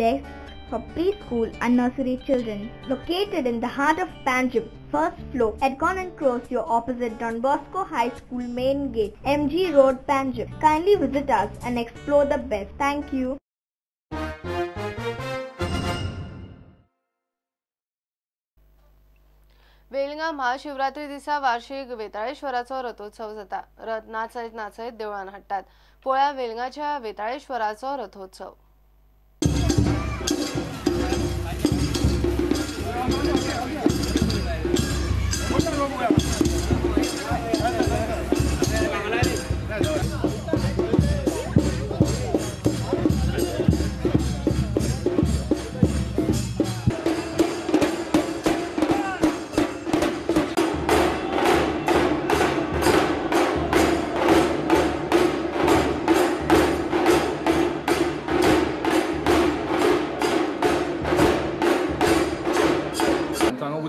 desks for preschool and nursery children. Located in the heart of Panjim, first floor at Conan Crossio opposite Don Bosco High School main gate, MG Road, Panjim. Kindly visit us and explore the best. Thank you. वेलंगा Mahashivratri दिसा वार्षिक वेताळेश्वराचो रथोत्सव जाता. रथ नाचत नाचत देवळान हाडटात. पोळ्या वेलंगाच्या वेताळेश्वराचो रथोत्सव.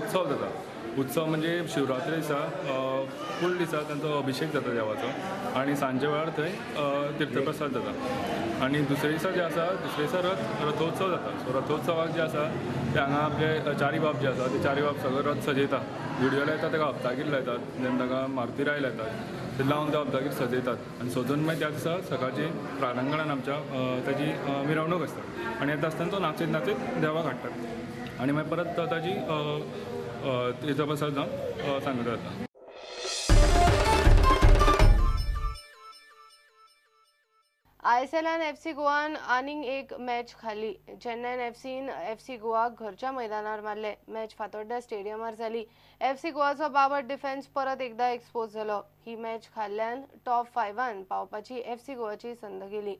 उत्सव जाता. उत्सव म्हणजे शिवरात्री दिसा फूल दिसा तांचो अभिषेक जाता देवाचो आनी सांजे वेळार थंय तीर्थप्रसाद जाता. आनी दुसरे दिसा जे आसा दुसरे दिसा रथोत्सव जाता. सो रथोत्सवाक जे आसा ते हांगा आपले चारी बाब जे आसा ते चारी बाब सगळो रथ सजयता. व्हिडियो लायता ताका हप्तागीर लायतात, देन ताका मारुती राय लायतात. ते लावन ते हप्तागीर सजयतात आनी सजोवन मागीर त्या दिसा सकाळची प्रांगणान आमच्या ताची मिरवणूक आसता आनी येता आसतना तो नाचत नाचत देवाक हाडटात आनी मागीर परत ताची तीर्थप्रसाद जावन सांगता जाता. आयएसएलान एफसी गोवान आनीक एक मॅच खाली. चेन्नईन एफसीन एफसी गोवाक घरच्या मैदानार मारले. मॅच फातोड्डा स्टेडियमार जाली. एफसी गोवाचो बाबत डिफेन्स परत एकदा एक्सपोज जालो. ही मॅच खाल्ल्यान टॉप 5 पावपाची एफसी गोवाची संद गेली.